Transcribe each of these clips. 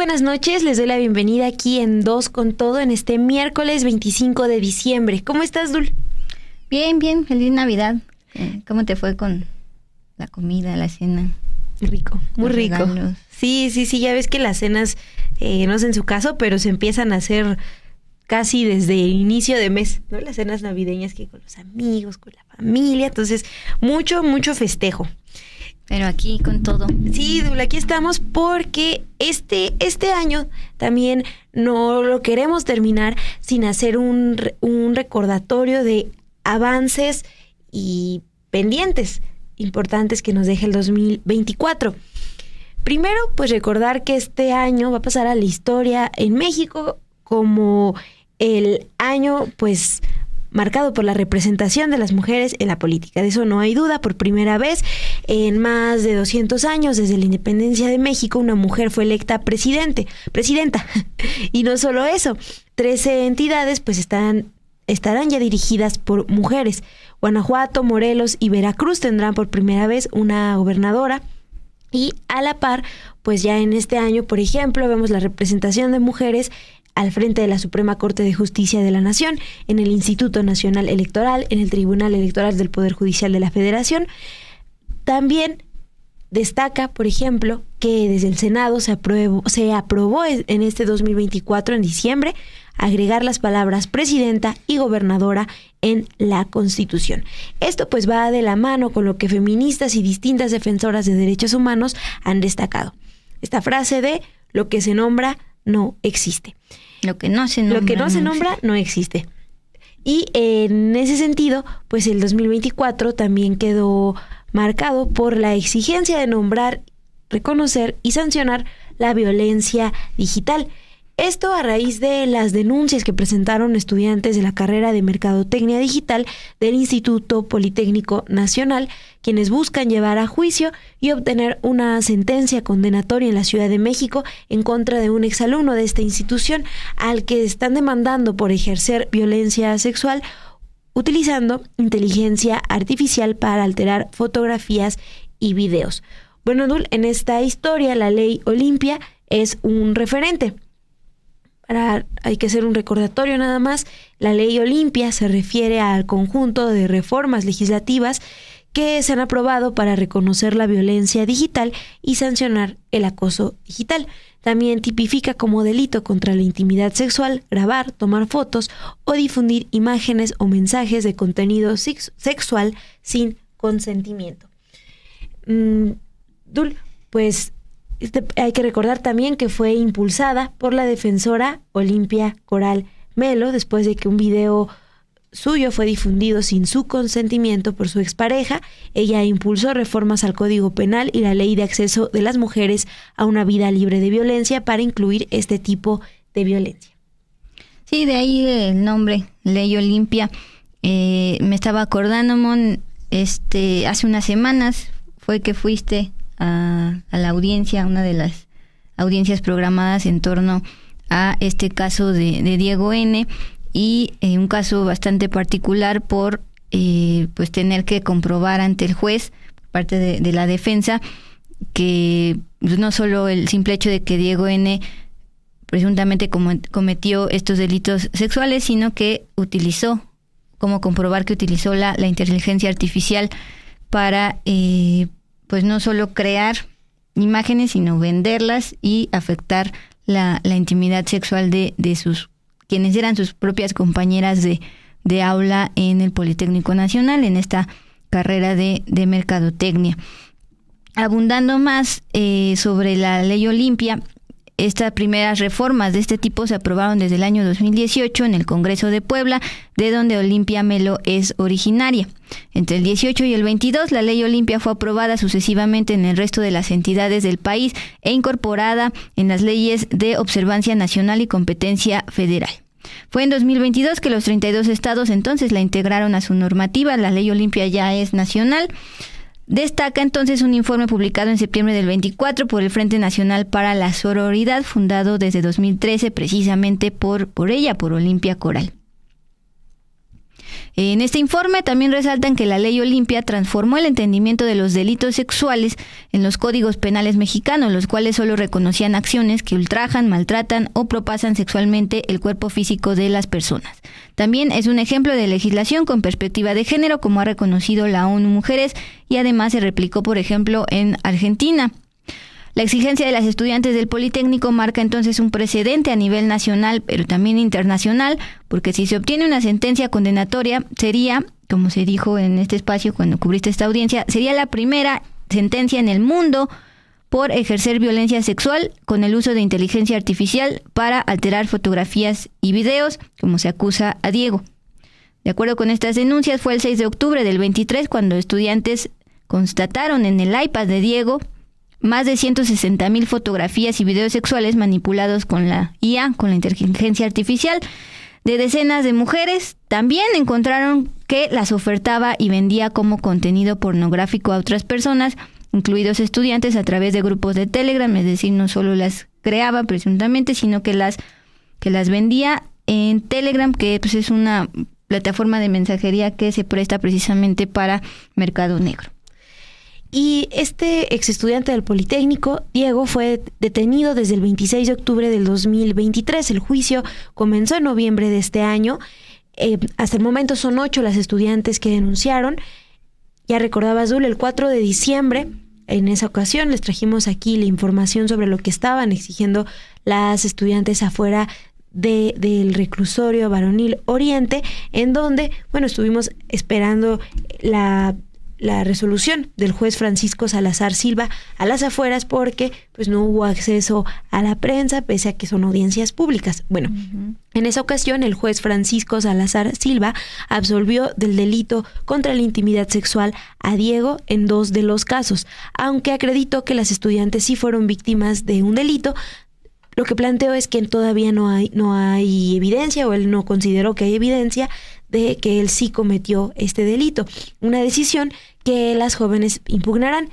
buenas noches, les doy la bienvenida aquí en Dos con Todo en este miércoles 25 de diciembre. ¿Cómo estás, Dul? Bien, feliz Navidad. ¿Cómo te fue con la comida, la cena? Rico, muy rico. Regalos. Sí, ya ves que las cenas, no sé en su caso, pero se empiezan a hacer casi desde el inicio de mes, ¿no? Las cenas navideñas que con los amigos, con la familia, entonces mucho festejo. Pero aquí con todo. Sí, Dul, aquí estamos porque este año también no lo queremos terminar sin hacer un recordatorio de avances y pendientes importantes que nos deja el 2024. Primero, pues recordar que este año va a pasar a la historia en México como el año, pues, marcado por la representación de las mujeres en la política. De eso no hay duda. Por primera vez en más de 200 años, desde la independencia de México, una mujer fue electa presidenta. Y no solo eso, 13 entidades pues estarán ya dirigidas por mujeres. Guanajuato, Morelos y Veracruz tendrán por primera vez una gobernadora. Y a la par, pues ya en este año, por ejemplo, vemos la representación de mujeres al frente de la Suprema Corte de Justicia de la Nación, en el Instituto Nacional Electoral, en el Tribunal Electoral del Poder Judicial de la Federación. También destaca, por ejemplo, que desde el Senado se aprobó en este 2024, en diciembre, agregar las palabras presidenta y gobernadora en la Constitución. Esto pues va de la mano con lo que feministas y distintas defensoras de derechos humanos han destacado. Esta frase de lo que se nombra no existe. Lo que no se nombra no existe. Y en ese sentido, pues el 2024 también quedó marcado por la exigencia de nombrar, reconocer y sancionar la violencia digital. Esto a raíz de las denuncias que presentaron estudiantes de la carrera de Mercadotecnia Digital del Instituto Politécnico Nacional, quienes buscan llevar a juicio y obtener una sentencia condenatoria en la Ciudad de México en contra de un exalumno de esta institución al que están demandando por ejercer violencia sexual utilizando inteligencia artificial para alterar fotografías y videos. Bueno, Dul, en esta historia la ley Olimpia es un referente. Hay que hacer un recordatorio nada más. La ley Olimpia se refiere al conjunto de reformas legislativas que se han aprobado para reconocer la violencia digital y sancionar el acoso digital. También tipifica como delito contra la intimidad sexual grabar, tomar fotos o difundir imágenes o mensajes de contenido sexual sin consentimiento. Dul, pues hay que recordar también que fue impulsada por la defensora Olimpia Coral Melo después de que un video suyo fue difundido sin su consentimiento por su expareja. Ella impulsó reformas al Código Penal y la Ley de Acceso de las Mujeres a una Vida Libre de Violencia para incluir este tipo de violencia. Sí, de ahí el nombre, Ley Olimpia. Me estaba acordando, Mon, hace unas semanas fue que fuiste a la audiencia, una de las audiencias programadas en torno a este caso de Diego N., y un caso bastante particular por pues tener que comprobar ante el juez, por parte de la defensa, que no solo el simple hecho de que Diego N. presuntamente cometió estos delitos sexuales, sino que cómo comprobar que utilizó la inteligencia artificial para pues no solo crear imágenes, sino venderlas y afectar la intimidad sexual de quienes eran sus propias compañeras de aula en el Politécnico Nacional, en esta carrera de Mercadotecnia. Abundando más sobre la Ley Olimpia, estas primeras reformas de este tipo se aprobaron desde el año 2018 en el Congreso de Puebla, de donde Olimpia Melo es originaria. Entre el 18 y el 22, la Ley Olimpia fue aprobada sucesivamente en el resto de las entidades del país e incorporada en las leyes de observancia nacional y competencia federal. Fue en 2022 que los 32 estados entonces la integraron a su normativa. La Ley Olimpia ya es nacional. Destaca entonces un informe publicado en septiembre del 24 por el Frente Nacional para la Sororidad, fundado desde 2013 precisamente por ella, por Olimpia Coral. En este informe también resaltan que la Ley Olimpia transformó el entendimiento de los delitos sexuales en los códigos penales mexicanos, los cuales solo reconocían acciones que ultrajan, maltratan o propasan sexualmente el cuerpo físico de las personas. También es un ejemplo de legislación con perspectiva de género, como ha reconocido la ONU Mujeres, y además se replicó, por ejemplo, en Argentina. La exigencia de las estudiantes del Politécnico marca entonces un precedente a nivel nacional, pero también internacional, porque si se obtiene una sentencia condenatoria, sería, como se dijo en este espacio cuando cubriste esta audiencia, sería la primera sentencia en el mundo por ejercer violencia sexual con el uso de inteligencia artificial para alterar fotografías y videos, como se acusa a Diego. De acuerdo con estas denuncias, fue el 6 de octubre del 23 cuando estudiantes constataron en el iPad de Diego más de 160,000 fotografías y videos sexuales manipulados con la IA, con la inteligencia artificial, de decenas de mujeres. También encontraron que las ofertaba y vendía como contenido pornográfico a otras personas, incluidos estudiantes, a través de grupos de Telegram, es decir, no solo las creaba presuntamente, sino que las vendía en Telegram, que pues es una plataforma de mensajería que se presta precisamente para mercado negro. Y este ex estudiante del Politécnico, Diego, fue detenido desde el 26 de octubre del 2023. El juicio comenzó en noviembre de este año. Hasta el momento son 8 las estudiantes que denunciaron. Ya recordaba Azul, el 4 de diciembre, en esa ocasión les trajimos aquí la información sobre lo que estaban exigiendo las estudiantes afuera del reclusorio varonil Oriente, en donde, estuvimos esperando la resolución del juez Francisco Salazar Silva a las afueras porque no hubo acceso a la prensa pese a que son audiencias públicas. En esa ocasión el juez Francisco Salazar Silva absolvió del delito contra la intimidad sexual a Diego en 2 de los casos, aunque acreditó que las estudiantes sí fueron víctimas de un delito. Lo que planteó es que todavía no hay evidencia, o él no consideró que hay evidencia de que él sí cometió este delito. Una decisión que las jóvenes impugnarán.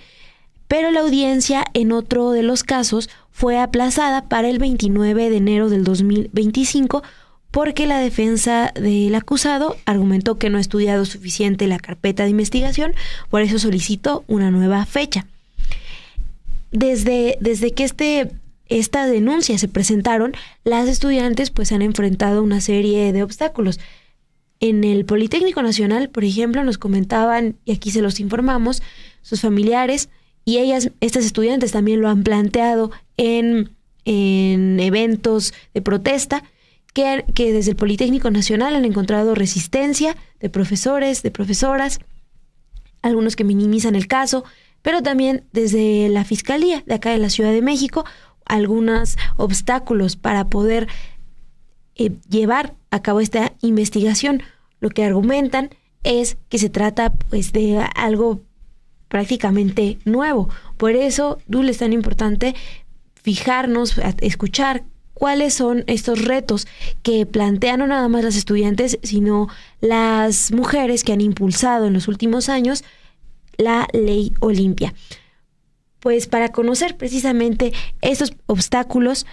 Pero la audiencia en otro de los casos fue aplazada para el 29 de enero del 2025 porque la defensa del acusado argumentó que no ha estudiado suficiente la carpeta de investigación, por eso solicitó una nueva fecha. Desde que estas denuncias se presentaron, las estudiantes han enfrentado una serie de obstáculos. En el Politécnico Nacional, por ejemplo, nos comentaban, y aquí se los informamos, sus familiares y estas estudiantes también lo han planteado en eventos de protesta, que desde el Politécnico Nacional han encontrado resistencia de profesores, de profesoras, algunos que minimizan el caso, pero también desde la Fiscalía de acá de la Ciudad de México, algunos obstáculos para poder llevar a cabo esta investigación. Lo que argumentan es que se trata de algo prácticamente nuevo. Por eso, Dul, es tan importante fijarnos, escuchar cuáles son estos retos que plantean no nada más las estudiantes, sino las mujeres que han impulsado en los últimos años la Ley Olimpia. Para conocer precisamente estos obstáculos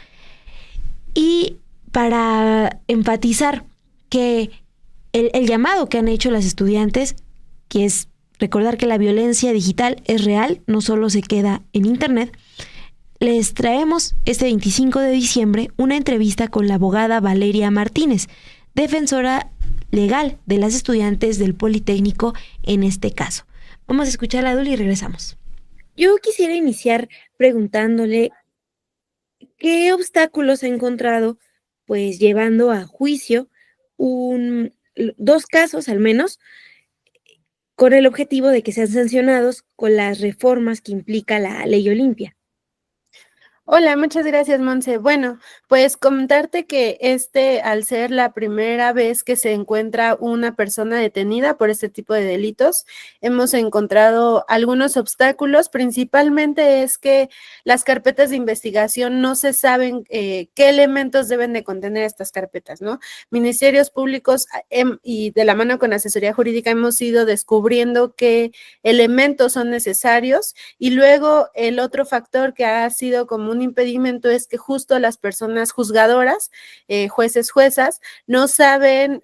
y para enfatizar que el llamado que han hecho las estudiantes, que es recordar que la violencia digital es real, no solo se queda en Internet, les traemos este 25 de diciembre una entrevista con la abogada Valeria Martínez, defensora legal de las estudiantes del Politécnico en este caso. Vamos a escuchar a Dul y regresamos. Yo quisiera iniciar preguntándole qué obstáculos ha encontrado, llevando a juicio 2 casos al menos, con el objetivo de que sean sancionados con las reformas que implica la Ley Olimpia. Hola, muchas gracias, Monse. Bueno, pues comentarte que al ser la primera vez que se encuentra una persona detenida por este tipo de delitos, hemos encontrado algunos obstáculos. Principalmente es que las carpetas de investigación no se saben qué elementos deben de contener estas carpetas, ¿no? Ministerios públicos y de la mano con asesoría jurídica hemos ido descubriendo qué elementos son necesarios, y luego el otro factor que ha sido como un impedimento es que justo las personas juzgadoras, jueces, juezas, no saben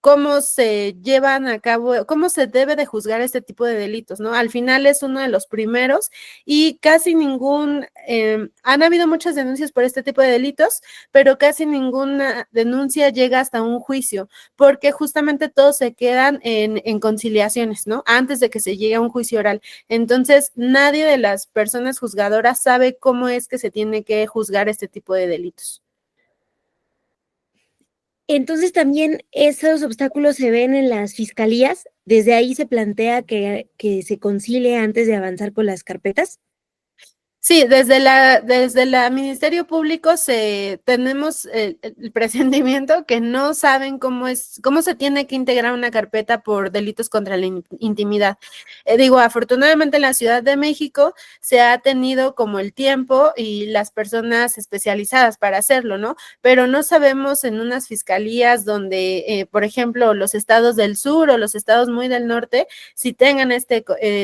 cómo se llevan a cabo, cómo se debe de juzgar este tipo de delitos, ¿no? Al final es uno de los primeros y casi han habido muchas denuncias por este tipo de delitos, pero casi ninguna denuncia llega hasta un juicio, porque justamente todos se quedan en conciliaciones, ¿no? Antes de que se llegue a un juicio oral. Entonces, nadie de las personas juzgadoras sabe cómo es que se tiene que juzgar este tipo de delitos. Entonces también esos obstáculos se ven en las fiscalías. Desde ahí se plantea que se concilie antes de avanzar con las carpetas. Sí, desde la Ministerio Público tenemos el presentimiento que no saben cómo se tiene que integrar una carpeta por delitos contra la intimidad. Afortunadamente en la Ciudad de México se ha tenido como el tiempo y las personas especializadas para hacerlo, ¿no? Pero no sabemos en unas fiscalías donde, por ejemplo, los estados del sur o los estados muy del norte, si tengan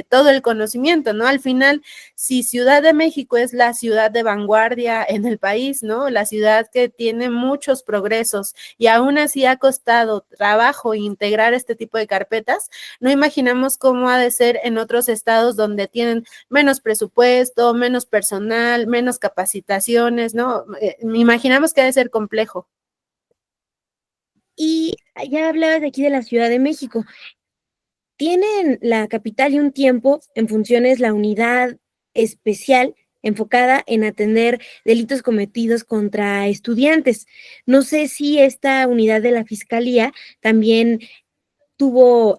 todo el conocimiento, ¿no? Al final, si Ciudad de México es la ciudad de vanguardia en el país, ¿no? La ciudad que tiene muchos progresos y aún así ha costado trabajo integrar este tipo de carpetas, no imaginamos cómo ha de ser en otros estados donde tienen menos presupuesto, menos personal, menos capacitaciones, ¿no? Imaginamos que ha de ser complejo. Y ya hablabas de aquí de la Ciudad de México. Tiene en la capital y un tiempo en funciones la unidad especial enfocada en atender delitos cometidos contra estudiantes. No sé si esta unidad de la Fiscalía también tuvo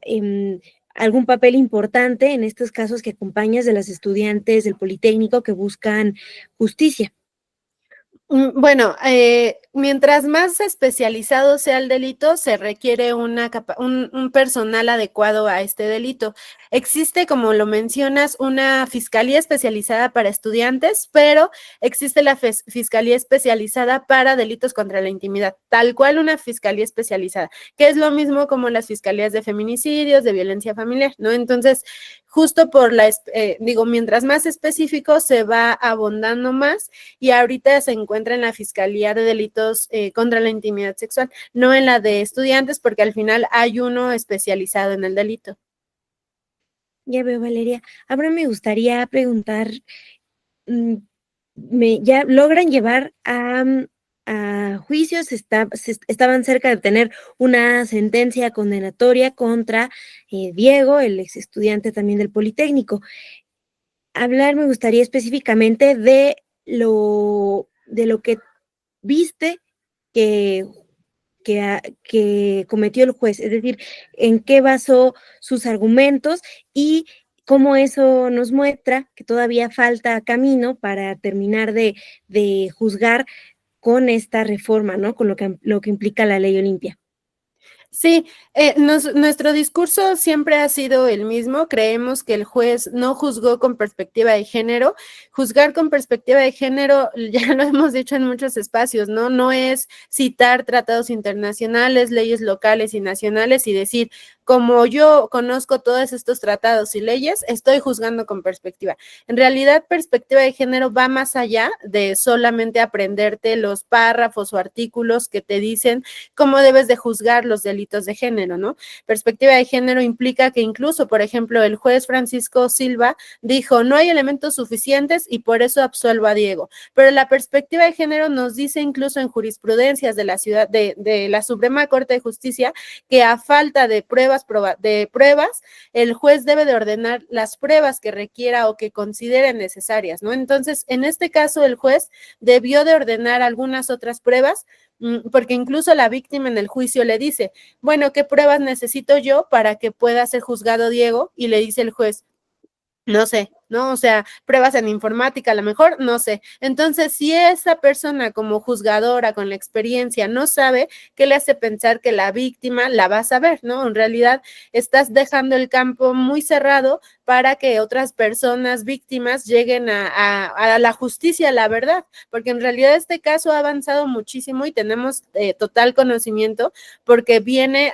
algún papel importante en estos casos que acompañas de las estudiantes del Politécnico que buscan justicia. Bueno, mientras más especializado sea el delito, se requiere un personal adecuado a este delito. Existe, como lo mencionas, una fiscalía especializada para estudiantes, pero existe la fiscalía especializada para delitos contra la intimidad, tal cual una fiscalía especializada, que es lo mismo como las fiscalías de feminicidios, de violencia familiar, ¿no? Entonces, justo mientras más específico se va abondando más y ahorita se encuentra en la Fiscalía de Delitos contra la Intimidad Sexual, no en la de estudiantes, porque al final hay uno especializado en el delito. Ya veo, Valeria. Ahora me gustaría preguntar, ¿ya logran llevar a juicios? Estaban cerca de tener una sentencia condenatoria contra Diego, el ex estudiante también del Politécnico. Me gustaría específicamente de lo que viste que cometió el juez, es decir, en qué basó sus argumentos y cómo eso nos muestra que todavía falta camino para terminar de juzgar con esta reforma, ¿no? Con lo que implica la ley Olimpia. Sí, nuestro discurso siempre ha sido el mismo. Creemos que el juez no juzgó con perspectiva de género. Juzgar con perspectiva de género, ya lo hemos dicho en muchos espacios, ¿no? No es citar tratados internacionales, leyes locales y nacionales y decir, como yo conozco todos estos tratados y leyes, estoy juzgando con perspectiva. En realidad, perspectiva de género va más allá de solamente aprenderte los párrafos o artículos que te dicen cómo debes de juzgar los delitos de género, ¿no? Perspectiva de género implica que incluso, por ejemplo, el juez Francisco Silva dijo, no hay elementos suficientes y por eso absuelvo a Diego. Pero la perspectiva de género nos dice incluso en jurisprudencias de la Suprema Corte de Justicia que a falta de pruebas, el juez debe de ordenar las pruebas que requiera o que considere necesarias, ¿no? Entonces, en este caso, el juez debió de ordenar algunas otras pruebas, porque incluso la víctima en el juicio le dice, bueno, ¿qué pruebas necesito yo para que pueda ser juzgado Diego? Y le dice el juez, no sé, ¿no? O sea, pruebas en informática, a lo mejor, no sé. Entonces, si esa persona como juzgadora con la experiencia no sabe, ¿qué le hace pensar que la víctima la va a saber, ¿no? En realidad, estás dejando el campo muy cerrado para que otras personas víctimas lleguen a la justicia, la verdad, porque en realidad este caso ha avanzado muchísimo y tenemos total conocimiento porque viene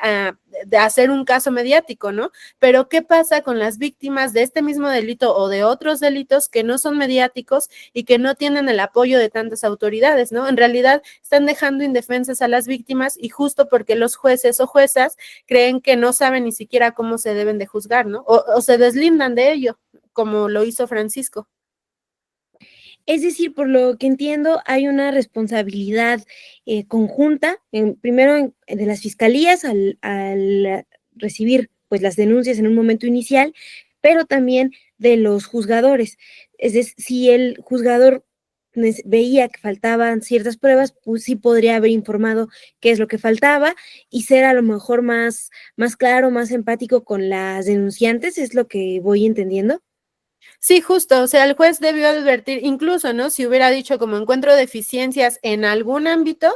de hacer un caso mediático, ¿no? Pero ¿qué pasa con las víctimas de este mismo delito o de otros delitos que no son mediáticos y que no tienen el apoyo de tantas autoridades, ¿no? En realidad están dejando indefensas a las víctimas y justo porque los jueces o juezas creen que no saben ni siquiera cómo se deben de juzgar, ¿no? O se deslindan de ello, como lo hizo Francisco. Es decir, por lo que entiendo, hay una responsabilidad conjunta, primero de las fiscalías al recibir pues las denuncias en un momento inicial, pero también de los juzgadores. Es decir, si el juzgador veía que faltaban ciertas pruebas, pues sí podría haber informado qué es lo que faltaba y ser a lo mejor más claro, más empático con las denunciantes, es lo que voy entendiendo. Sí, justo, o sea, el juez debió advertir, incluso, ¿no? Si hubiera dicho como encuentro deficiencias en algún ámbito,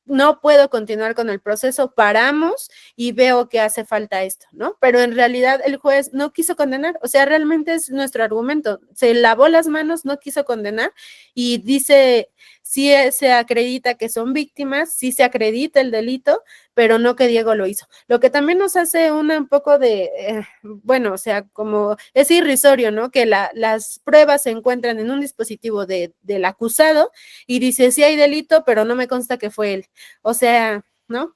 no puedo continuar con el proceso, paramos y veo que hace falta esto, ¿no? Pero en realidad el juez no quiso condenar, o sea, realmente es nuestro argumento, se lavó las manos, no quiso condenar y dice, sí se acredita que son víctimas, sí se acredita el delito, pero no que Diego lo hizo. Lo que también nos hace un poco de, bueno, o sea, como es irrisorio, ¿no? Que las pruebas se encuentran en un dispositivo del acusado y dice, sí hay delito, pero no me consta que fue él. O sea, ¿no?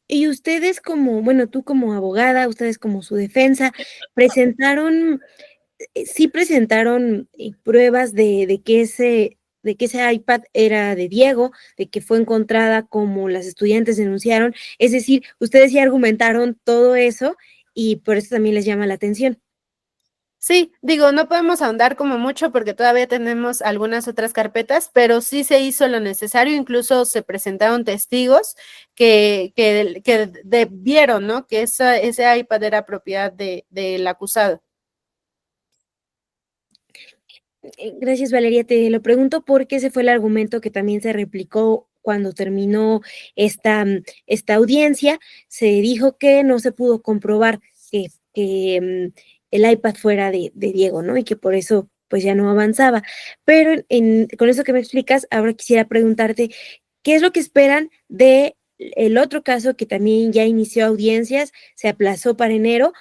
Y ustedes como, bueno, tú como abogada, ustedes como su defensa, presentaron, sí presentaron pruebas de que ese iPad era de Diego, de que fue encontrada como las estudiantes denunciaron. Es decir, ustedes sí argumentaron todo eso y por eso también les llama la atención. Sí, digo, no podemos ahondar como mucho porque todavía tenemos algunas otras carpetas, pero sí se hizo lo necesario, incluso se presentaron testigos que vieron, ¿no? Que ese iPad era propiedad del acusado. Gracias, Valeria. Te lo pregunto porque ese fue el argumento que también se replicó cuando terminó esta audiencia. Se dijo que no se pudo comprobar que el iPad fuera de Diego, ¿no? Y que por eso pues ya no avanzaba. Pero con eso que me explicas, ahora quisiera preguntarte, ¿qué es lo que esperan de el otro caso que también ya inició audiencias, se aplazó para enero?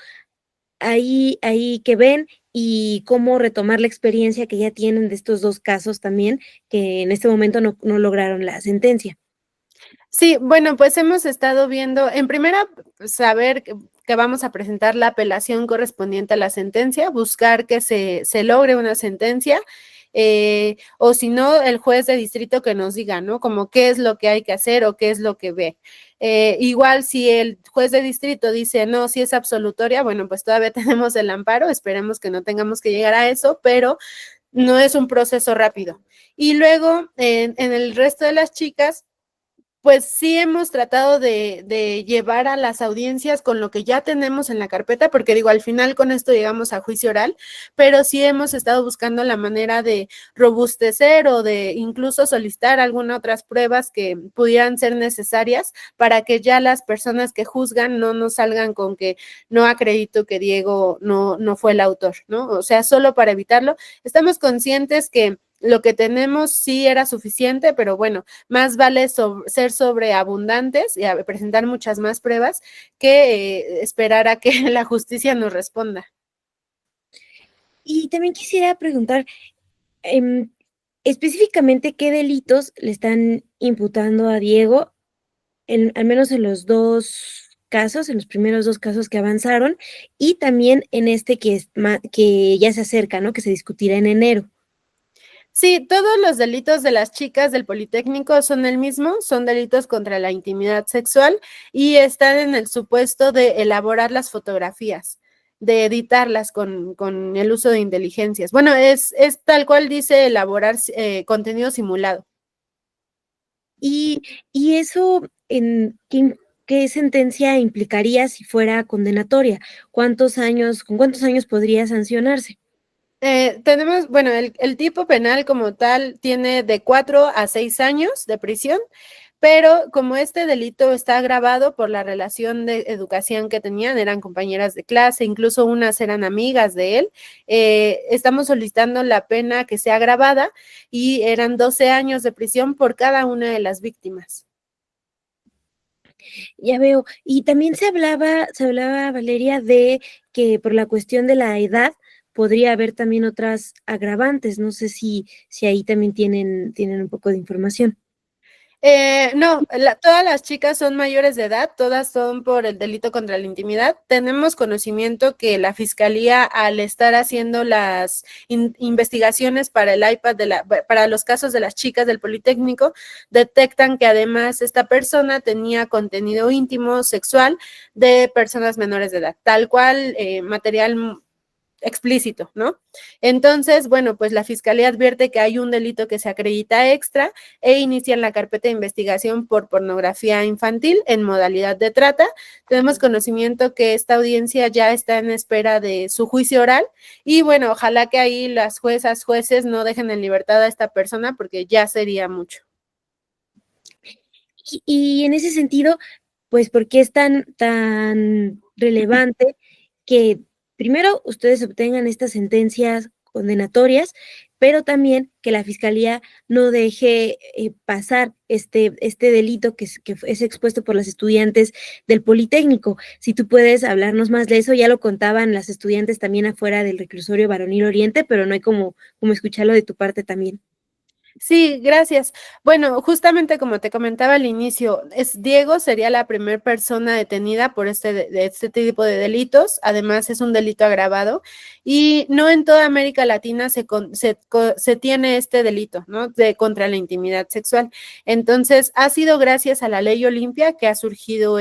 Ahí que ven y cómo retomar la experiencia que ya tienen de estos dos casos también, que en este momento no lograron la sentencia. Sí, bueno, pues hemos estado viendo, en primera, saber que vamos a presentar la apelación correspondiente a la sentencia, buscar que se logre una sentencia, o si no, el juez de distrito que nos diga, ¿no? Como qué es lo que hay que hacer o qué es lo que ve. Igual si el juez de distrito dice, no, si es absolutoria, bueno, pues todavía tenemos el amparo, esperemos que no tengamos que llegar a eso, pero no es un proceso rápido. Y luego, en el resto de las chicas, pues sí hemos tratado de llevar a las audiencias con lo que ya tenemos en la carpeta, porque digo, al final con esto llegamos a juicio oral, pero sí hemos estado buscando la manera de robustecer o de incluso solicitar algunas otras pruebas que pudieran ser necesarias para que ya las personas que juzgan no nos salgan con que no acredito que Diego no fue el autor, ¿no? O sea, solo para evitarlo. Estamos conscientes que lo que tenemos sí era suficiente, pero bueno, más vale ser sobreabundantes y presentar muchas más pruebas que esperar a que la justicia nos responda. Y también quisiera preguntar, específicamente, ¿qué delitos le están imputando a Diego, al menos en los dos casos, en los primeros dos casos que avanzaron, y también en este que ya se acerca, ¿no? Que se discutirá en enero? Sí, todos los delitos de las chicas del Politécnico son el mismo, son delitos contra la intimidad sexual y están en el supuesto de elaborar las fotografías, de editarlas con el uso de inteligencias. Bueno, es tal cual dice elaborar contenido simulado. Y eso, ¿qué sentencia implicaría si fuera condenatoria? ¿Con cuántos años podría sancionarse? Tenemos, bueno, el tipo penal como tal tiene de 4 a 6 años de prisión, pero como este delito está agravado por la relación de educación que tenían, eran compañeras de clase, incluso unas eran amigas de él, estamos solicitando la pena que sea agravada y eran 12 años de prisión por cada una de las víctimas. Ya veo. Y también se hablaba, Valeria, de que por la cuestión de la edad podría haber también otras agravantes. No sé si ahí también tienen un poco de información. No, todas las chicas son mayores de edad, todas son por el delito contra la intimidad. Tenemos conocimiento que la fiscalía, al estar haciendo las investigaciones para el iPad, para los casos de las chicas del Politécnico, detectan que además esta persona tenía contenido íntimo, sexual, de personas menores de edad, tal cual material explícito, ¿no? Entonces, bueno, pues la fiscalía advierte que hay un delito que se acredita extra e inician la carpeta de investigación por pornografía infantil en modalidad de trata. Tenemos conocimiento que esta audiencia ya está en espera de su juicio oral y bueno, ojalá que ahí las juezas, jueces no dejen en libertad a esta persona porque ya sería mucho. Y en ese sentido, pues, ¿por qué es tan relevante que primero ustedes obtengan estas sentencias condenatorias, pero también que la fiscalía no deje pasar este delito que es expuesto por las estudiantes del Politécnico? Si tú puedes hablarnos más de eso, ya lo contaban las estudiantes también afuera del reclusorio Varonil Oriente, pero no hay como escucharlo de tu parte también. Sí, gracias. Bueno, justamente como te comentaba al inicio, Diego sería la primera persona detenida por este tipo de delitos. Además, es un delito agravado y no en toda América Latina se tiene este delito, ¿no? Contra la intimidad sexual. Entonces, ha sido gracias a la ley Olimpia que ha surgido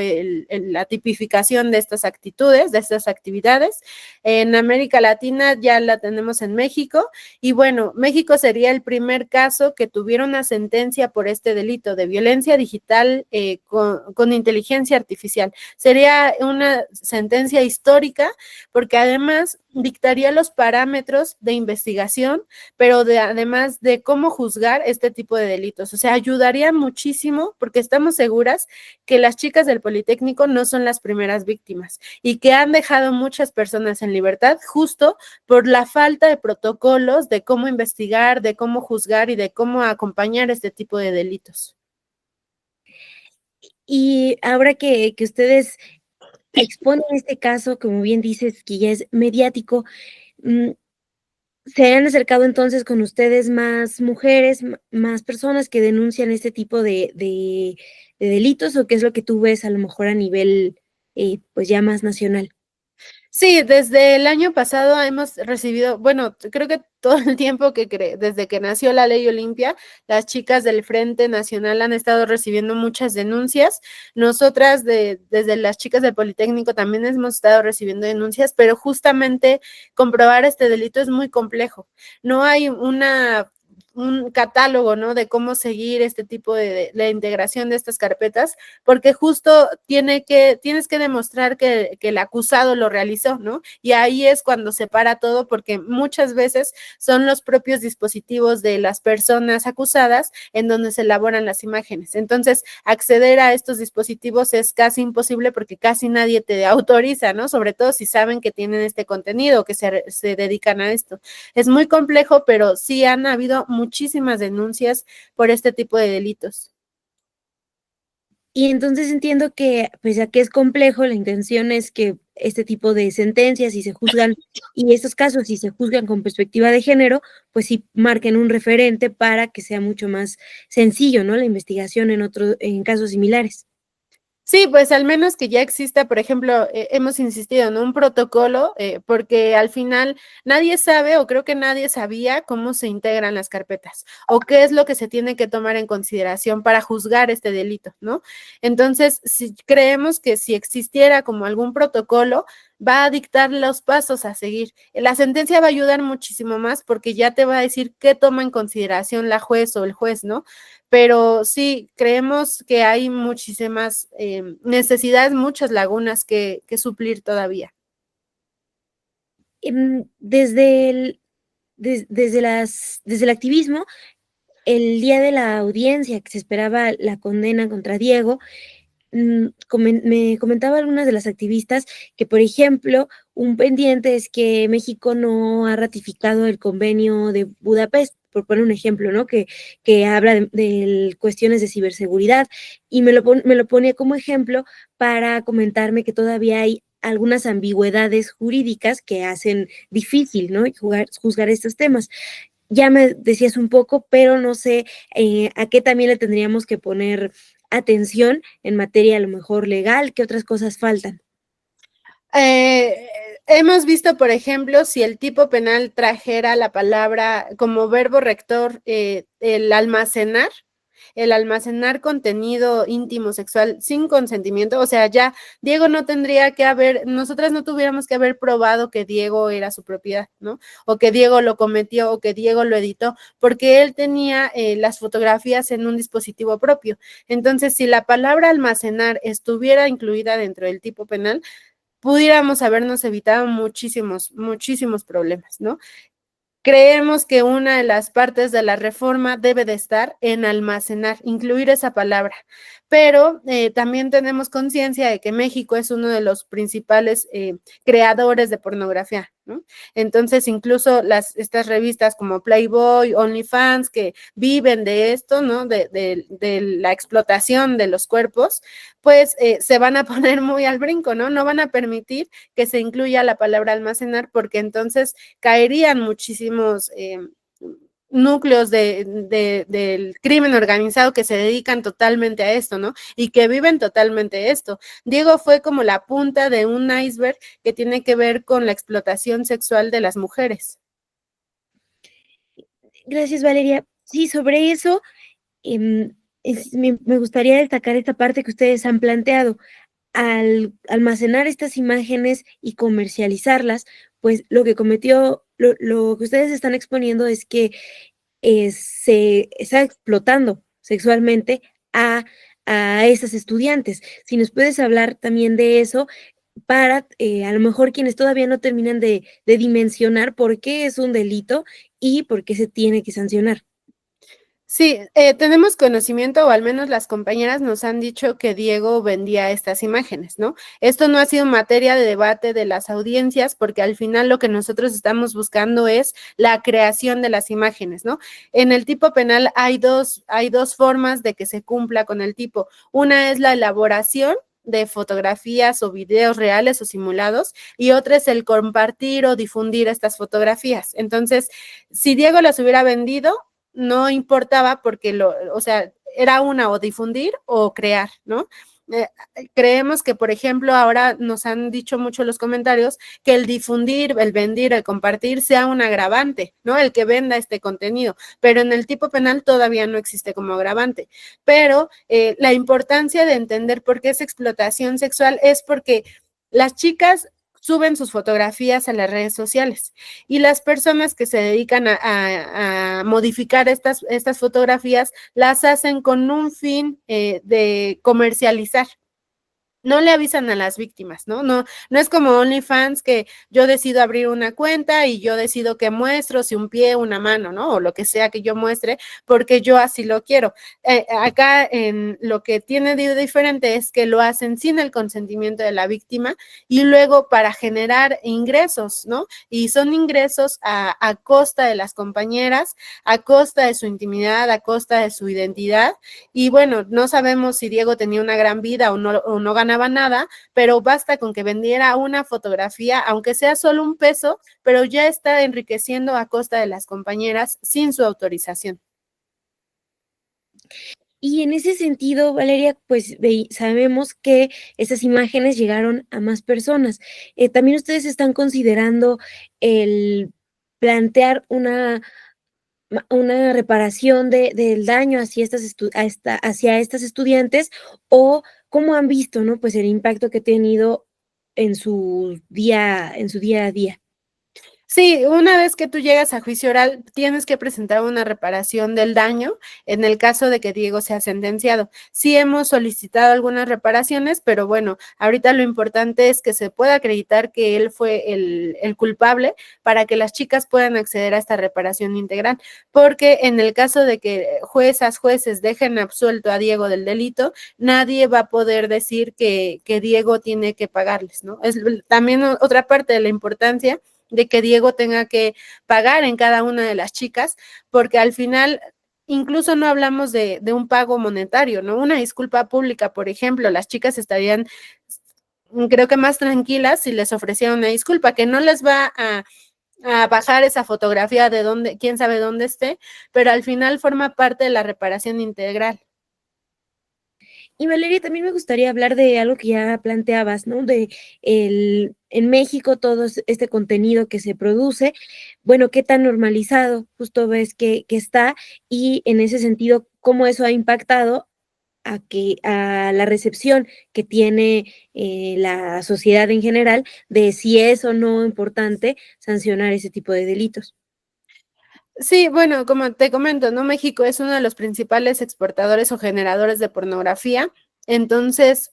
la tipificación de estas actitudes, de estas actividades. En América Latina ya la tenemos en México y bueno, México sería el primer caso que tuviera una sentencia por este delito de violencia digital con inteligencia artificial. Sería una sentencia histórica porque además dictaría los parámetros de investigación, pero además de cómo juzgar este tipo de delitos. O sea, ayudaría muchísimo porque estamos seguras que las chicas del Politécnico no son las primeras víctimas y que han dejado muchas personas en libertad justo por la falta de protocolos de cómo investigar, de cómo juzgar y de cómo acompañar este tipo de delitos. Y ahora que ustedes exponen este caso, como bien dices, que ya es mediático, mm, ¿se han acercado entonces con ustedes más mujeres, más personas que denuncian este tipo de delitos, o qué es lo que tú ves a lo mejor a nivel, pues ya más nacional? Sí, desde el año pasado hemos recibido, bueno, creo que todo el tiempo desde que nació la ley Olimpia, las chicas del Frente Nacional han estado recibiendo muchas denuncias. Nosotras, desde las chicas del Politécnico, también hemos estado recibiendo denuncias, pero justamente comprobar este delito es muy complejo. No hay un catálogo, ¿no? De cómo seguir este tipo de la integración de estas carpetas, porque justo tienes que demostrar que el acusado lo realizó, ¿no? Y ahí es cuando se para todo, porque muchas veces son los propios dispositivos de las personas acusadas en donde se elaboran las imágenes. Entonces, acceder a estos dispositivos es casi imposible porque casi nadie te autoriza, ¿no? Sobre todo si saben que tienen este contenido, que se dedican a esto. Es muy complejo, pero sí han habido muchísimas denuncias por este tipo de delitos. Y entonces entiendo que, pese a que es complejo, la intención es que este tipo de sentencias, si se juzgan, y estos casos, si se juzgan con perspectiva de género, pues sí marquen un referente para que sea mucho más sencillo, ¿no? La investigación en casos similares. Sí, pues al menos que ya exista, por ejemplo, hemos insistido en un protocolo, porque al final nadie sabe o creo que nadie sabía cómo se integran las carpetas o qué es lo que se tiene que tomar en consideración para juzgar este delito, ¿no? Entonces, si creemos que si existiera como algún protocolo, va a dictar los pasos a seguir. La sentencia va a ayudar muchísimo más porque ya te va a decir qué toma en consideración la juez o el juez, ¿no? Pero sí, creemos que hay muchísimas necesidades, muchas lagunas que suplir todavía. Desde el activismo, el día de la audiencia que se esperaba la condena contra Diego, me comentaba algunas de las activistas que, por ejemplo, un pendiente es que México no ha ratificado el convenio de Budapest, por poner un ejemplo, ¿no? Que habla de cuestiones de ciberseguridad, y me lo pone como ejemplo para comentarme que todavía hay algunas ambigüedades jurídicas que hacen difícil, ¿no? Juzgar estos temas. Ya me decías un poco, pero no sé a qué también le tendríamos que poner atención en materia a lo mejor legal, qué otras cosas faltan. Hemos visto, por ejemplo, si el tipo penal trajera la palabra como verbo rector, el almacenar contenido íntimo sexual sin consentimiento, o sea, ya Diego no tendría que nosotras no tuviéramos que haber probado que Diego era su propiedad, ¿no? O que Diego lo cometió o que Diego lo editó, porque él tenía las fotografías en un dispositivo propio. Entonces, si la palabra almacenar estuviera incluida dentro del tipo penal, pudiéramos habernos evitado muchísimos, muchísimos problemas, ¿no? Creemos que una de las partes de la reforma debe de estar en almacenar, incluir esa palabra, pero también tenemos conciencia de que México es uno de los principales creadores de pornografía, ¿no? Entonces, incluso estas revistas como Playboy, OnlyFans, que viven de esto, ¿no? De la explotación de los cuerpos, pues se van a poner muy al brinco, ¿no? No van a permitir que se incluya la palabra almacenar, porque entonces caerían muchísimos núcleos del crimen organizado que se dedican totalmente a esto, ¿no? Y que viven totalmente esto. Diego fue como la punta de un iceberg que tiene que ver con la explotación sexual de las mujeres. Gracias, Valeria. Sí, sobre eso, me gustaría destacar esta parte que ustedes han planteado. Al almacenar estas imágenes y comercializarlas, pues lo que lo que ustedes están exponiendo es que se está explotando sexualmente a esas estudiantes. Si nos puedes hablar también de eso, para a lo mejor quienes todavía no terminan de dimensionar por qué es un delito y por qué se tiene que sancionar. Sí, tenemos conocimiento, o al menos las compañeras nos han dicho que Diego vendía estas imágenes, ¿no? Esto no ha sido materia de debate de las audiencias, porque al final lo que nosotros estamos buscando es la creación de las imágenes, ¿no? En el tipo penal hay dos formas de que se cumpla con el tipo. Una es la elaboración de fotografías o videos reales o simulados, y otra es el compartir o difundir estas fotografías. Entonces, si Diego las hubiera vendido, no importaba porque o sea, era una o difundir o crear, ¿no? Creemos que, por ejemplo, ahora nos han dicho mucho los comentarios que el difundir, el vender, el compartir sea un agravante, ¿no? El que venda este contenido, pero en el tipo penal todavía no existe como agravante. Pero la importancia de entender por qué es explotación sexual es porque las chicas suben sus fotografías a las redes sociales y las personas que se dedican a modificar estas fotografías las hacen con un fin de comercializar. No le avisan a las víctimas, ¿no? No es como OnlyFans, que yo decido abrir una cuenta y yo decido que muestro, si un pie, una mano, ¿no? O lo que sea que yo muestre, porque yo así lo quiero. Acá en lo que tiene de diferente es que lo hacen sin el consentimiento de la víctima y luego para generar ingresos, ¿no? Y son ingresos a costa de las compañeras, a costa de su intimidad, a costa de su identidad. Y bueno, no sabemos si Diego tenía una gran vida o no ganaba nada, pero basta con que vendiera una fotografía, aunque sea solo un peso, pero ya está enriqueciendo a costa de las compañeras sin su autorización. Y en ese sentido, Valeria, pues sabemos que esas imágenes llegaron a más personas. También ustedes están considerando el plantear una reparación del daño hacia hacia estas estudiantes, o cómo han visto, ¿no? Pues el impacto que ha tenido en su día a día. Sí, una vez que tú llegas a juicio oral, tienes que presentar una reparación del daño en el caso de que Diego sea sentenciado. Sí hemos solicitado algunas reparaciones, pero bueno, ahorita lo importante es que se pueda acreditar que él fue el culpable para que las chicas puedan acceder a esta reparación integral, porque en el caso de que jueces dejen absuelto a Diego del delito, nadie va a poder decir que Diego tiene que pagarles, ¿no? Es también otra parte de la importancia de que Diego tenga que pagar en cada una de las chicas, porque al final incluso no hablamos de un pago monetario, ¿no? Una disculpa pública, por ejemplo, las chicas estarían, creo que más tranquilas si les ofrecieran una disculpa, que no les va a bajar esa fotografía de dónde, quién sabe dónde esté, pero al final forma parte de la reparación integral. Y Valeria, también me gustaría hablar de algo que ya planteabas, ¿no? En México todo este contenido que se produce, bueno, qué tan normalizado justo ves que está y en ese sentido, cómo eso ha impactado a la recepción que tiene la sociedad en general de si es o no importante sancionar ese tipo de delitos. Sí, bueno, como te comento, ¿no? México es uno de los principales exportadores o generadores de pornografía. Entonces,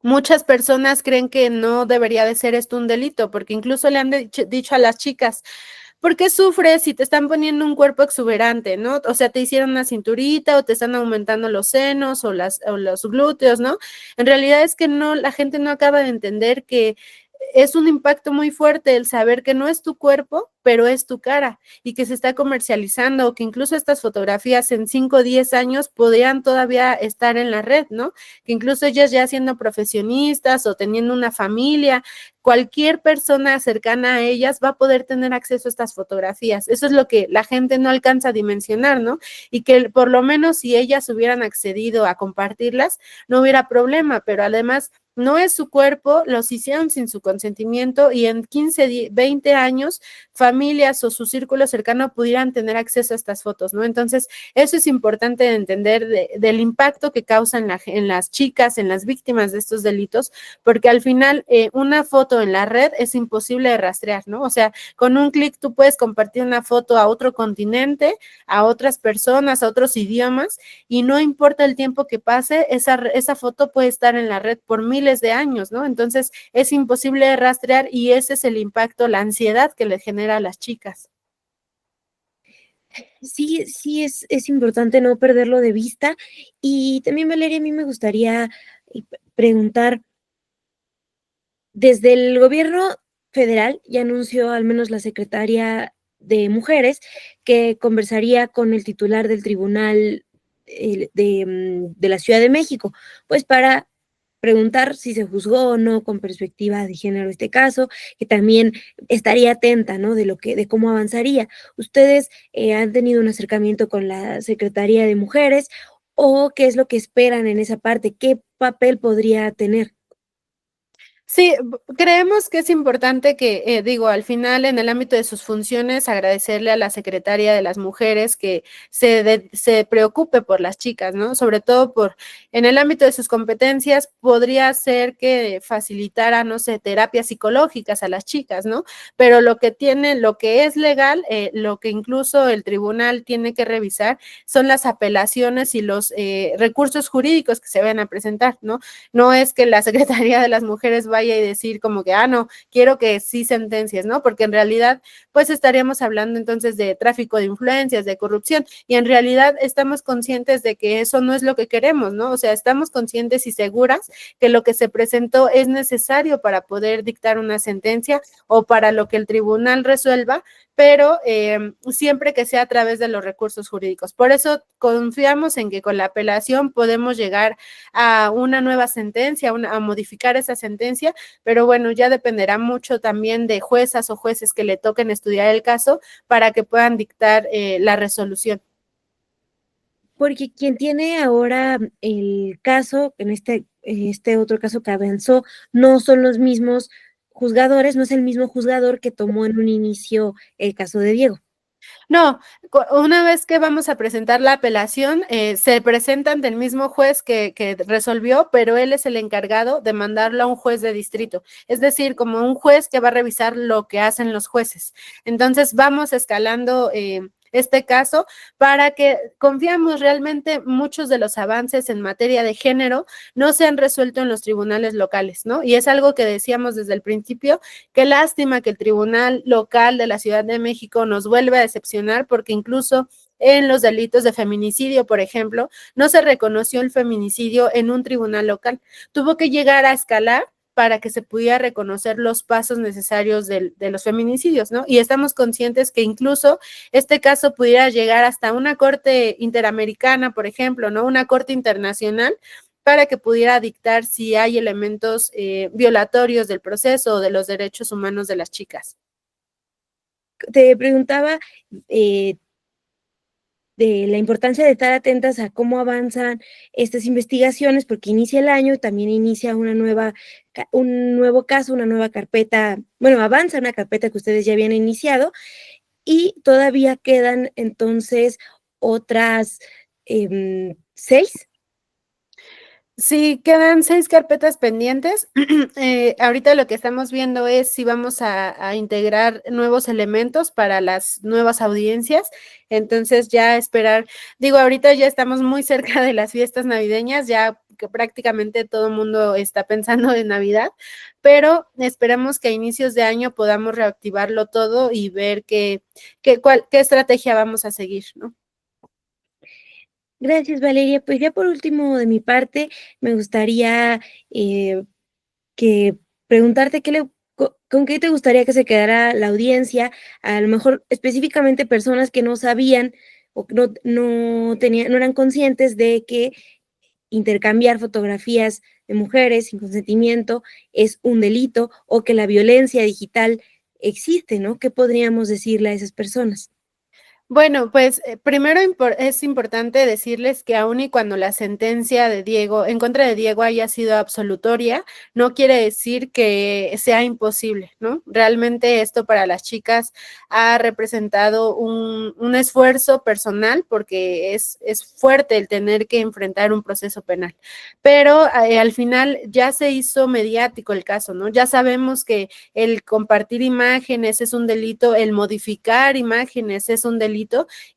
muchas personas creen que no debería de ser esto un delito, porque incluso le han dicho a las chicas, ¿por qué sufres si te están poniendo un cuerpo exuberante, ¿no? O sea, te hicieron una cinturita o te están aumentando los senos o los glúteos, ¿no? En realidad es que no, la gente no acaba de entender que es un impacto muy fuerte el saber que no es tu cuerpo, pero es tu cara y que se está comercializando o que incluso estas fotografías en 5 o 10 años podrían todavía estar en la red, ¿no? Que incluso ellas ya siendo profesionistas o teniendo una familia, cualquier persona cercana a ellas va a poder tener acceso a estas fotografías. Eso es lo que la gente no alcanza a dimensionar, ¿no? Y que por lo menos si ellas hubieran accedido a compartirlas, no hubiera problema, pero además no es su cuerpo, los hicieron sin su consentimiento y en 15, 20 años familias o su círculo cercano pudieran tener acceso a estas fotos, ¿no? Entonces, eso es importante de entender del impacto que causa en las chicas, en las víctimas de estos delitos, porque al final una foto en la red es imposible de rastrear, ¿no? O sea, con un clic tú puedes compartir una foto a otro continente, a otras personas, a otros idiomas, y no importa el tiempo que pase, esa foto puede estar en la red por miles de años, ¿no? Entonces, es imposible de rastrear y ese es el impacto, la ansiedad que le genera a las chicas. Sí, sí, es importante no perderlo de vista. Y también, Valeria, a mí me gustaría preguntar, desde el gobierno federal ya anunció al menos la secretaria de Mujeres que conversaría con el titular del tribunal de la Ciudad de México, pues para preguntar si se juzgó o no con perspectiva de género este caso, que también estaría atenta, ¿no? De cómo avanzaría. ¿Ustedes han tenido un acercamiento con la Secretaría de Mujeres o qué es lo que esperan en esa parte? ¿Qué papel podría tener? Sí, creemos que es importante que, digo, al final en el ámbito de sus funciones, agradecerle a la secretaria de las mujeres que se preocupe por las chicas, ¿no? Sobre todo en el ámbito de sus competencias, podría ser que facilitara, no sé, terapias psicológicas a las chicas, ¿no? Pero lo que es legal, lo que incluso el tribunal tiene que revisar son las apelaciones y los recursos jurídicos que se van a presentar, ¿no? No es que la Secretaría de las Mujeres vaya y decir como que, no, quiero que sí sentencias, ¿no? Porque en realidad, pues estaríamos hablando entonces de tráfico de influencias, de corrupción, y en realidad estamos conscientes de que eso no es lo que queremos, ¿no? O sea, estamos conscientes y seguras que lo que se presentó es necesario para poder dictar una sentencia o para lo que el tribunal resuelva, pero siempre que sea a través de los recursos jurídicos. Por eso confiamos en que con la apelación podemos llegar a una nueva sentencia, a modificar esa sentencia, pero bueno, ya dependerá mucho también de juezas o jueces que le toquen estudiar el caso para que puedan dictar la resolución. Porque quien tiene ahora el caso, en este otro caso que avanzó, no son los mismos juzgadores, no es el mismo juzgador que tomó en un inicio el caso de Diego. No, una vez que vamos a presentar la apelación, se presenta ante el mismo juez que resolvió, pero él es el encargado de mandarlo a un juez de distrito, es decir, como un juez que va a revisar lo que hacen los jueces. Entonces vamos escalando este caso para que confiamos realmente muchos de los avances en materia de género no se han resuelto en los tribunales locales, ¿no? Y es algo que decíamos desde el principio, qué lástima que el tribunal local de la Ciudad de México nos vuelve a decepcionar porque incluso en los delitos de feminicidio, por ejemplo, no se reconoció el feminicidio en un tribunal local. Tuvo que llegar a escalar para que se pudiera reconocer los pasos necesarios de los feminicidios, ¿no? Y estamos conscientes que incluso este caso pudiera llegar hasta una corte interamericana, por ejemplo, ¿no? Una corte internacional para que pudiera dictar si hay elementos violatorios del proceso o de los derechos humanos de las chicas. Te preguntaba de la importancia de estar atentas a cómo avanzan estas investigaciones, porque inicia el año y también inicia un nuevo caso, una nueva carpeta, bueno, avanza una carpeta que ustedes ya habían iniciado y todavía quedan entonces otras 6. Sí, quedan 6 carpetas pendientes. Ahorita lo que estamos viendo es si vamos a integrar nuevos elementos para las nuevas audiencias. Entonces ya esperar, digo, ahorita ya estamos muy cerca de las fiestas navideñas, ya que prácticamente todo el mundo está pensando en Navidad, pero esperamos que a inicios de año podamos reactivarlo todo y ver qué estrategia vamos a seguir, ¿no? Gracias, Valeria. Pues ya por último, de mi parte, me gustaría que preguntarte con qué te gustaría que se quedara la audiencia, a lo mejor específicamente personas que no sabían o que no eran conscientes de que intercambiar fotografías de mujeres sin consentimiento es un delito o que la violencia digital existe, ¿no? ¿Qué podríamos decirle a esas personas? Bueno, pues primero es importante decirles que aun y cuando la sentencia de Diego, en contra de Diego haya sido absolutoria, no quiere decir que sea imposible, ¿no? Realmente esto para las chicas ha representado un esfuerzo personal porque es fuerte el tener que enfrentar un proceso penal. Pero al final ya se hizo mediático el caso, ¿no? Ya sabemos que el compartir imágenes es un delito, el modificar imágenes es un delito,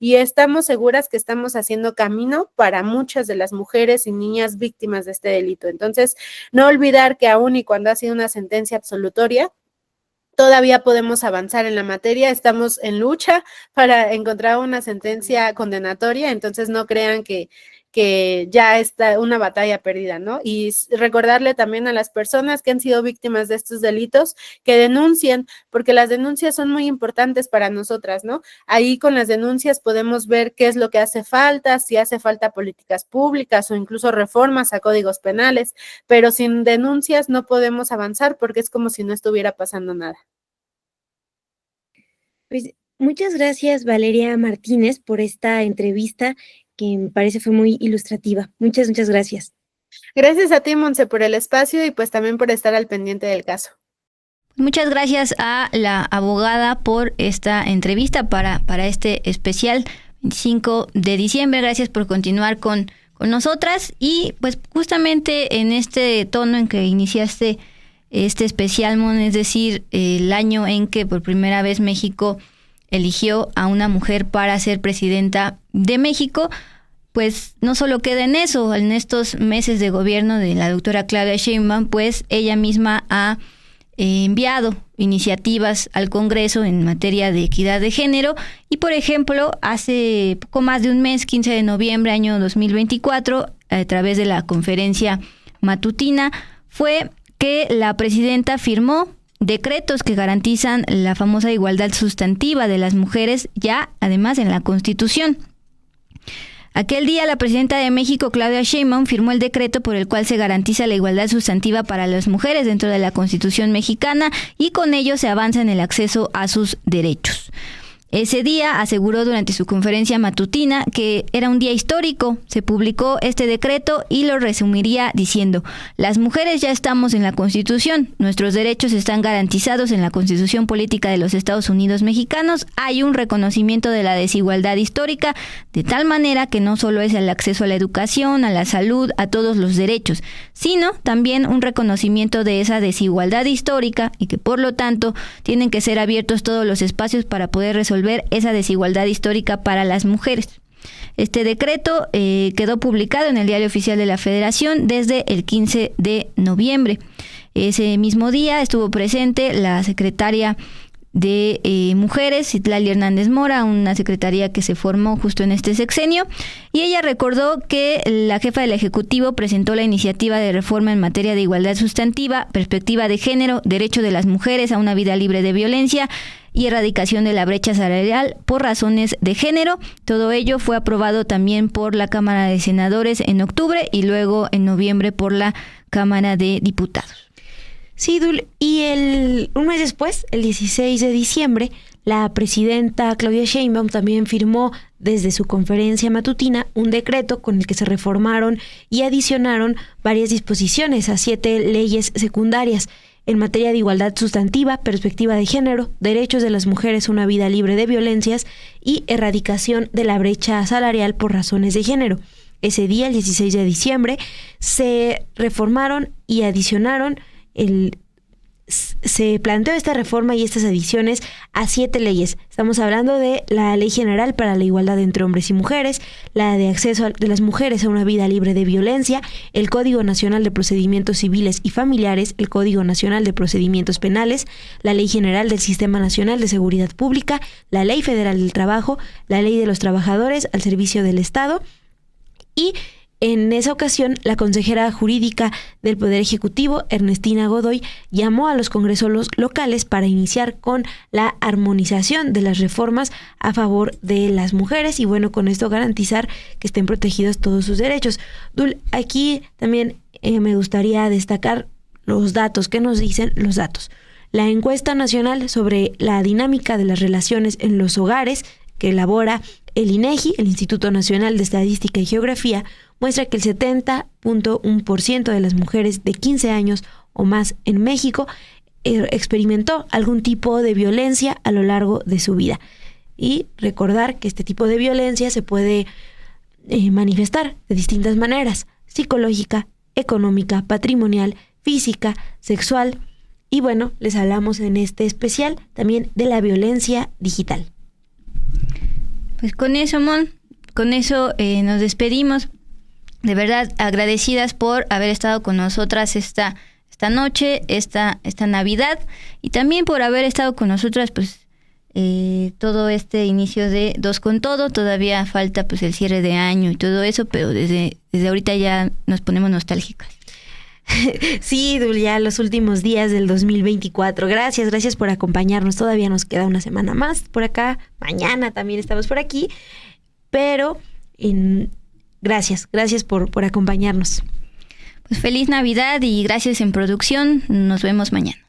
y estamos seguras que estamos haciendo camino para muchas de las mujeres y niñas víctimas de este delito. Entonces, no olvidar que aún y cuando ha sido una sentencia absolutoria, todavía podemos avanzar en la materia, estamos en lucha para encontrar una sentencia condenatoria, entonces no crean que ya está una batalla perdida, ¿no? Y recordarle también a las personas que han sido víctimas de estos delitos que denuncien, porque las denuncias son muy importantes para nosotras, ¿no? Ahí con las denuncias podemos ver qué es lo que hace falta, si hace falta políticas públicas o incluso reformas a códigos penales, pero sin denuncias no podemos avanzar porque es como si no estuviera pasando nada. Pues muchas gracias, Valeria Martínez, por esta entrevista que me parece fue muy ilustrativa. Muchas gracias. Gracias a ti, Monse, por el espacio y pues también por estar al pendiente del caso. Muchas gracias a la abogada por esta entrevista para este especial 25 de diciembre. Gracias por continuar con nosotras y pues justamente en este tono en que iniciaste este especial, Mon, es decir, el año en que por primera vez México eligió a una mujer para ser presidenta de México, pues no solo queda en eso, en estos meses de gobierno de la doctora Claudia Sheinbaum, pues ella misma ha enviado iniciativas al Congreso en materia de equidad de género y, por ejemplo, hace poco más de un mes, 15 de noviembre, año 2024, a través de la conferencia matutina, fue que la presidenta firmó decretos que garantizan la famosa igualdad sustantiva de las mujeres ya, además, en la Constitución. Aquel día, la presidenta de México, Claudia Sheinbaum, firmó el decreto por el cual se garantiza la igualdad sustantiva para las mujeres dentro de la Constitución mexicana y con ello se avanza en el acceso a sus derechos. Ese día aseguró durante su conferencia matutina que era un día histórico. Se publicó este decreto y lo resumiría diciendo: las mujeres ya estamos en la Constitución, nuestros derechos están garantizados en la Constitución Política de los Estados Unidos Mexicanos, hay un reconocimiento de la desigualdad histórica, de tal manera que no solo es el acceso a la educación, a la salud, a todos los derechos, sino también un reconocimiento de esa desigualdad histórica y que por lo tanto tienen que ser abiertos todos los espacios para poder resolver esa desigualdad histórica para las mujeres. Este decreto quedó publicado en el Diario Oficial de la Federación desde el 15 de noviembre. Ese mismo día estuvo presente la secretaria de Mujeres, Citlali Hernández Mora, una secretaría que se formó justo en este sexenio, y ella recordó que la jefa del Ejecutivo presentó la iniciativa de reforma en materia de igualdad sustantiva, perspectiva de género, derecho de las mujeres a una vida libre de violencia y erradicación de la brecha salarial por razones de género. Todo ello fue aprobado también por la Cámara de Senadores en octubre y luego en noviembre por la Cámara de Diputados. Sí, Dul, y un mes después, el 16 de diciembre, la presidenta Claudia Sheinbaum también firmó desde su conferencia matutina un decreto con el que se reformaron y adicionaron varias disposiciones a 7 leyes secundarias en materia de igualdad sustantiva, perspectiva de género, derechos de las mujeres a una vida libre de violencias y erradicación de la brecha salarial por razones de género. Ese día, el 16 de diciembre, se reformaron y adicionaron se planteó esta reforma y estas adiciones a 7 leyes. Estamos hablando de la Ley General para la Igualdad entre Hombres y Mujeres, la de acceso de las mujeres a una vida libre de violencia, el Código Nacional de Procedimientos Civiles y Familiares, el Código Nacional de Procedimientos Penales, la Ley General del Sistema Nacional de Seguridad Pública, la Ley Federal del Trabajo, la Ley de los Trabajadores al Servicio del Estado y en esa ocasión, la consejera jurídica del Poder Ejecutivo, Ernestina Godoy, llamó a los congresos locales para iniciar con la armonización de las reformas a favor de las mujeres y bueno, con esto garantizar que estén protegidos todos sus derechos. Dul, aquí también me gustaría destacar los datos. ¿Qué nos dicen los datos? La encuesta nacional sobre la dinámica de las relaciones en los hogares que elabora el INEGI, el Instituto Nacional de Estadística y Geografía, muestra que el 70.1% de las mujeres de 15 años o más en México experimentó algún tipo de violencia a lo largo de su vida. Y recordar que este tipo de violencia se puede manifestar de distintas maneras: psicológica, económica, patrimonial, física, sexual. Y bueno, les hablamos en este especial también de la violencia digital. Pues con eso, Mon, nos despedimos. De verdad, agradecidas por haber estado con nosotras esta noche, esta Navidad, y también por haber estado con nosotras, pues, todo este inicio de Dos con Todo. Todavía falta, pues, el cierre de año y todo eso, pero desde ahorita ya nos ponemos nostálgicas. Sí, Dul, ya los últimos días del 2024. Gracias por acompañarnos. Todavía nos queda una semana más por acá. Mañana también estamos por aquí. Pero gracias por acompañarnos. Pues feliz Navidad y gracias en producción. Nos vemos mañana.